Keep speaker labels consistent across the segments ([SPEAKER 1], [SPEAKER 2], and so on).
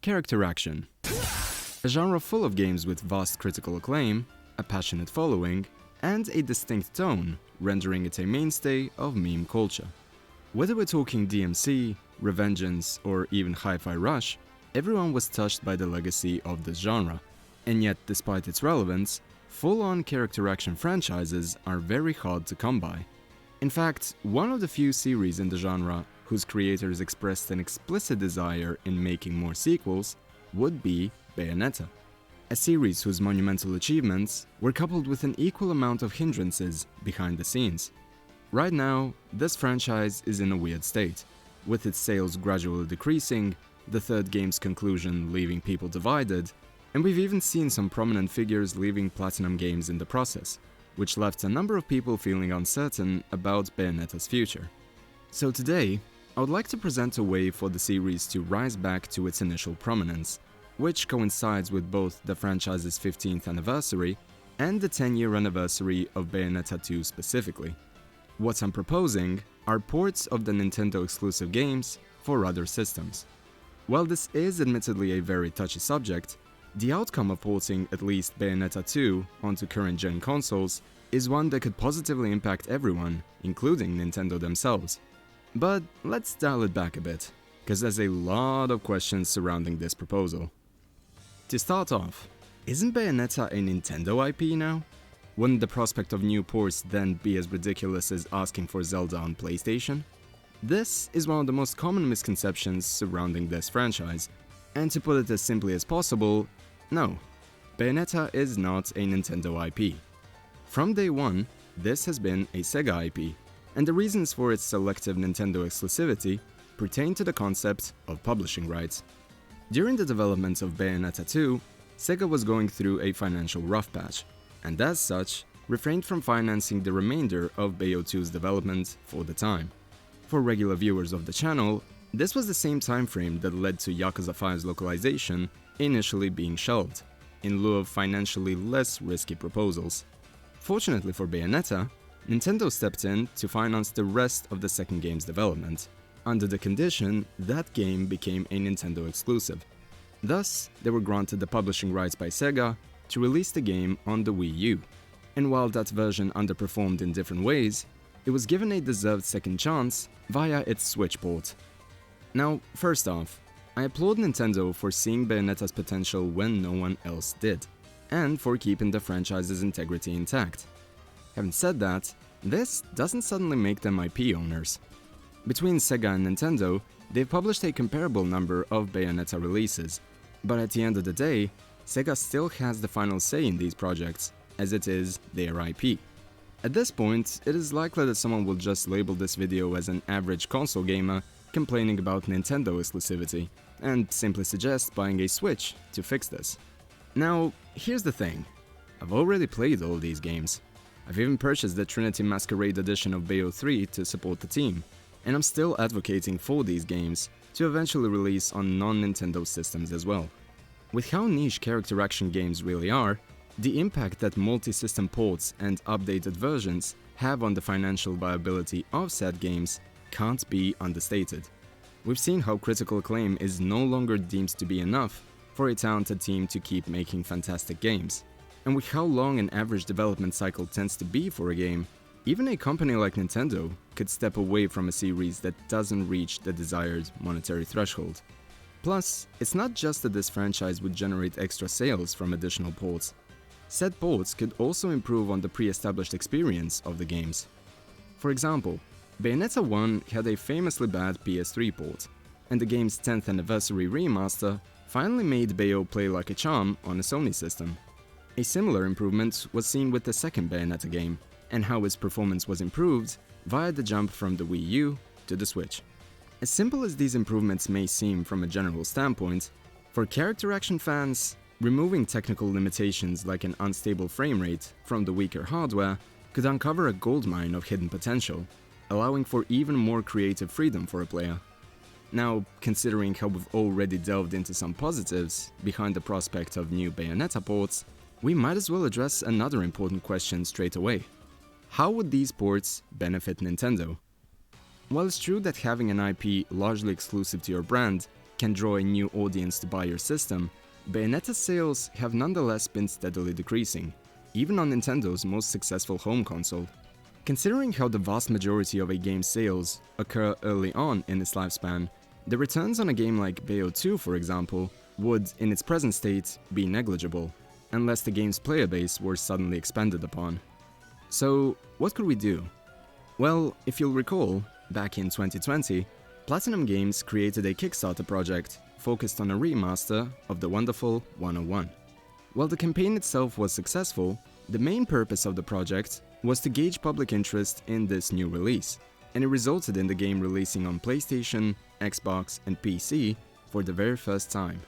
[SPEAKER 1] Character action. A genre full of games with vast critical acclaim, a passionate following, and a distinct tone, rendering it a mainstay of meme culture. Whether we're talking DMC, Revengeance, or even Hi-Fi Rush, everyone was touched by the legacy of this genre. And yet, despite its relevance, full-on character action franchises are very hard to come by. In fact, one of the few series in the genre whose creators expressed an explicit desire in making more sequels would be Bayonetta, a series whose monumental achievements were coupled with an equal amount of hindrances behind the scenes. Right now, this franchise is in a weird state, with its sales gradually decreasing, the third game's conclusion leaving people divided, and we've even seen some prominent figures leaving Platinum Games in the process, which left a number of people feeling uncertain about Bayonetta's future. So today, I would like to present a way for the series to rise back to its initial prominence, which coincides with both the franchise's 15th anniversary and the 10-year anniversary of Bayonetta 2 specifically. What I'm proposing are ports of the Nintendo exclusive games for other systems. While this is admittedly a very touchy subject, the outcome of porting at least Bayonetta 2 onto current-gen consoles is one that could positively impact everyone, including Nintendo themselves. But let's dial it back a bit, cause there's a lot of questions surrounding this proposal. To start off, isn't Bayonetta a Nintendo IP now? Wouldn't the prospect of new ports then be as ridiculous as asking for Zelda on PlayStation? This is one of the most common misconceptions surrounding this franchise, and to put it as simply as possible, no, Bayonetta is not a Nintendo IP. From day one, this has been a SEGA IP, and the reasons for its selective Nintendo exclusivity pertain to the concept of publishing rights. During the development of Bayonetta 2, SEGA was going through a financial rough patch, and as such, refrained from financing the remainder of Bayo 2's development for the time. For regular viewers of the channel, this was the same time frame that led to Yakuza 5's localization initially being shelved, in lieu of financially less risky proposals. Fortunately for Bayonetta, Nintendo stepped in to finance the rest of the second game's development, under the condition that game became a Nintendo exclusive. Thus, they were granted the publishing rights by SEGA to release the game on the Wii U, and while that version underperformed in different ways, it was given a deserved second chance via its Switch port. Now, first off, I applaud Nintendo for seeing Bayonetta's potential when no one else did, and for keeping the franchise's integrity intact. Having said that, this doesn't suddenly make them IP owners. Between SEGA and Nintendo, they've published a comparable number of Bayonetta releases, but at the end of the day, SEGA still has the final say in these projects, as it is their IP. At this point, it is likely that someone will just label this video as an average console gamer complaining about Nintendo exclusivity, and simply suggest buying a Switch to fix this. Now, here's the thing. I've already played all these games. I've even purchased the Trinity Masquerade edition of Bayo 3 to support the team, and I'm still advocating for these games to eventually release on non-Nintendo systems as well. With how niche character action games really are, the impact that multi-system ports and updated versions have on the financial viability of said games can't be understated. We've seen how critical acclaim is no longer deemed to be enough for a talented team to keep making fantastic games. And with how long an average development cycle tends to be for a game, even a company like Nintendo could step away from a series that doesn't reach the desired monetary threshold. Plus, it's not just that this franchise would generate extra sales from additional ports. Said ports could also improve on the pre-established experience of the games. For example, Bayonetta 1 had a famously bad PS3 port, and the game's 10th anniversary remaster finally made Bayo play like a charm on a Sony system. A similar improvement was seen with the second Bayonetta game, and how its performance was improved via the jump from the Wii U to the Switch. As simple as these improvements may seem from a general standpoint, for character action fans, removing technical limitations like an unstable frame rate from the weaker hardware could uncover a goldmine of hidden potential, allowing for even more creative freedom for a player. Now, considering how we've already delved into some positives behind the prospect of new Bayonetta ports, we might as well address another important question straight away. How would these ports benefit Nintendo? While it's true that having an IP largely exclusive to your brand can draw a new audience to buy your system, Bayonetta's sales have nonetheless been steadily decreasing, even on Nintendo's most successful home console. Considering how the vast majority of a game's sales occur early on in its lifespan, the returns on a game like Bayo 2, for example, would, in its present state, be negligible, unless the game's player base were suddenly expanded upon. So, what could we do? Well, if you'll recall, back in 2020, Platinum Games created a Kickstarter project focused on a remaster of the wonderful 101. While the campaign itself was successful, the main purpose of the project was to gauge public interest in this new release, and it resulted in the game releasing on PlayStation, Xbox, and PC for the very first time.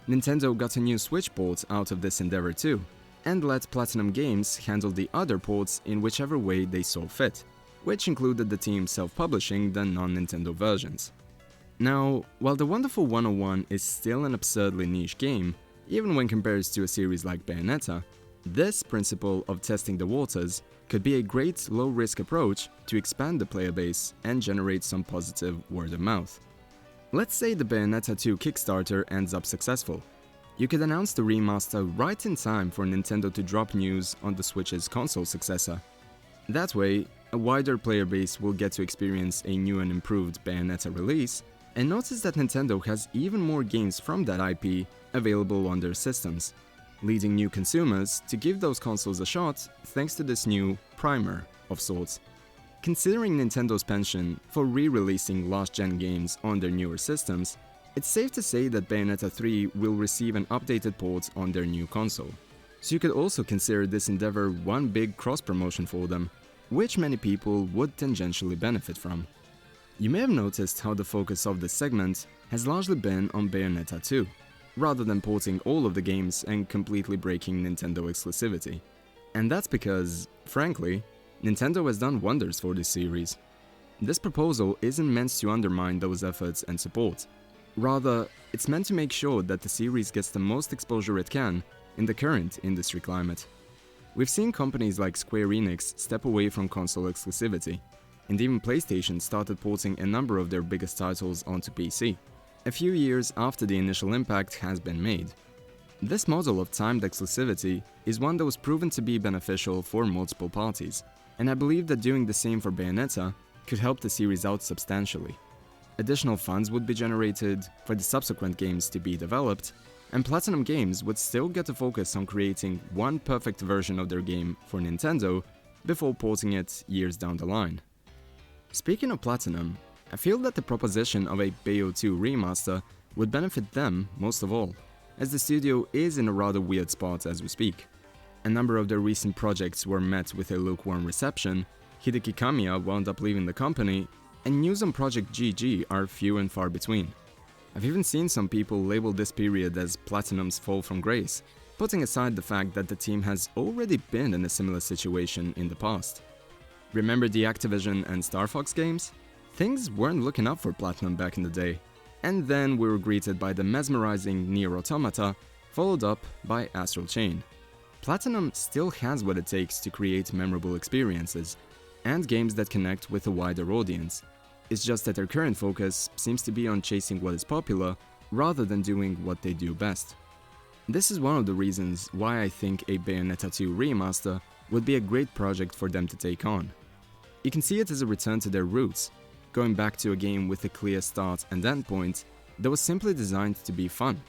[SPEAKER 1] Nintendo got a new Switch port out of this endeavor too, and let Platinum Games handle the other ports in whichever way they saw fit, which included the team self-publishing the non-Nintendo versions. Now, while the wonderful 101 is still an absurdly niche game, even when compared to a series like Bayonetta, this principle of testing the waters could be a great low-risk approach to expand the player base and generate some positive word of mouth. Let's say the Bayonetta 2 Kickstarter ends up successful. You could announce the remaster right in time for Nintendo to drop news on the Switch's console successor. That way, a wider player base will get to experience a new and improved Bayonetta release, and notice that Nintendo has even more games from that IP available on their systems, leading new consumers to give those consoles a shot thanks to this new primer of sorts. Considering Nintendo's penchant for re-releasing last-gen games on their newer systems, it's safe to say that Bayonetta 3 will receive an updated port on their new console. So you could also consider this endeavor one big cross-promotion for them, which many people would tangentially benefit from. You may have noticed how the focus of this segment has largely been on Bayonetta 2, rather than porting all of the games and completely breaking Nintendo exclusivity. And that's because, frankly, Nintendo has done wonders for this series. This proposal isn't meant to undermine those efforts and support. Rather, it's meant to make sure that the series gets the most exposure it can in the current industry climate. We've seen companies like Square Enix step away from console exclusivity, and even PlayStation started porting a number of their biggest titles onto PC, a few years after the initial impact has been made. This model of timed exclusivity is one that was proven to be beneficial for multiple parties, and I believe that doing the same for Bayonetta could help the series out substantially. Additional funds would be generated for the subsequent games to be developed, and Platinum Games would still get to focus on creating one perfect version of their game for Nintendo before porting it years down the line. Speaking of Platinum, I feel that the proposition of a Bayo 2 remaster would benefit them most of all, as the studio is in a rather weird spot as we speak. A number of their recent projects were met with a lukewarm reception, Hideki Kamiya wound up leaving the company, and news on Project GG are few and far between. I've even seen some people label this period as Platinum's fall from grace, putting aside the fact that the team has already been in a similar situation in the past. Remember the Activision and Star Fox games? Things weren't looking up for Platinum back in the day, and then we were greeted by the mesmerizing Nier Automata, followed up by Astral Chain. Platinum still has what it takes to create memorable experiences, and games that connect with a wider audience. It's just that their current focus seems to be on chasing what is popular, rather than doing what they do best. This is one of the reasons why I think a Bayonetta 2 remaster would be a great project for them to take on. You can see it as a return to their roots, going back to a game with a clear start and end point that was simply designed to be fun,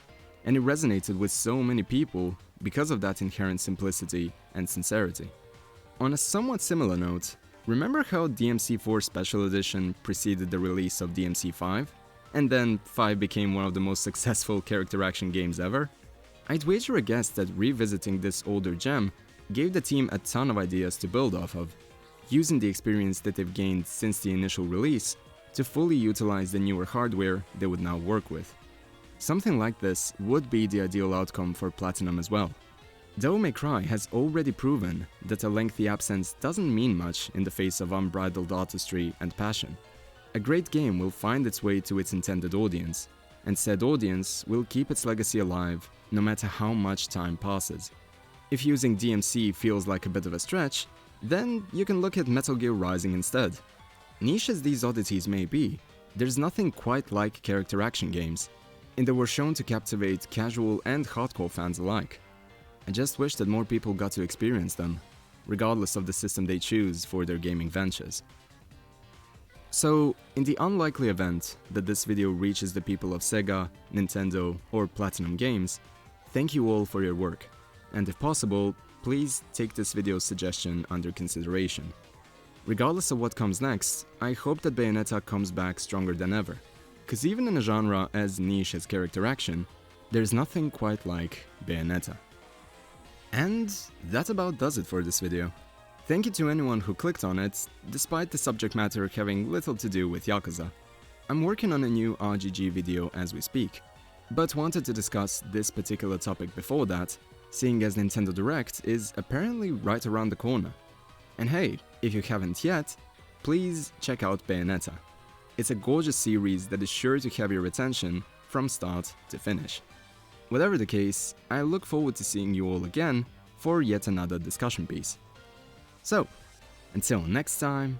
[SPEAKER 1] and it resonated with so many people because of that inherent simplicity and sincerity. On a somewhat similar note, remember how DMC4 Special Edition preceded the release of DMC5, and then 5 became one of the most successful character action games ever? I'd wager a guess that revisiting this older gem gave the team a ton of ideas to build off of, using the experience that they've gained since the initial release to fully utilize the newer hardware they would now work with. Something like this would be the ideal outcome for Platinum as well. Devil May Cry has already proven that a lengthy absence doesn't mean much in the face of unbridled artistry and passion. A great game will find its way to its intended audience, and said audience will keep its legacy alive no matter how much time passes. If using DMC feels like a bit of a stretch, then you can look at Metal Gear Rising instead. Niche as these oddities may be, there's nothing quite like character action games. and they were shown to captivate casual and hardcore fans alike. I just wish that more people got to experience them, regardless of the system they choose for their gaming ventures. So, in the unlikely event that this video reaches the people of Sega, Nintendo, or Platinum Games, thank you all for your work, and if possible, please take this video's suggestion under consideration. Regardless of what comes next, I hope that Bayonetta comes back stronger than ever, cause even in a genre as niche as character action, there's nothing quite like Bayonetta. And that about does it for this video. Thank you to anyone who clicked on it, despite the subject matter having little to do with Yakuza. I'm working on a new RGG video as we speak, but wanted to discuss this particular topic before that, seeing as Nintendo Direct is apparently right around the corner. And hey, if you haven't yet, please check out Bayonetta. It's a gorgeous series that is sure to have your attention from start to finish. Whatever the case, I look forward to seeing you all again for yet another discussion piece. So, until next time,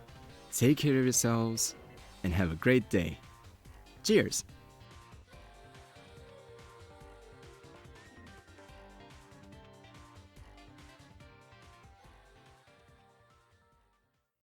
[SPEAKER 1] take care of yourselves and have a great day. Cheers!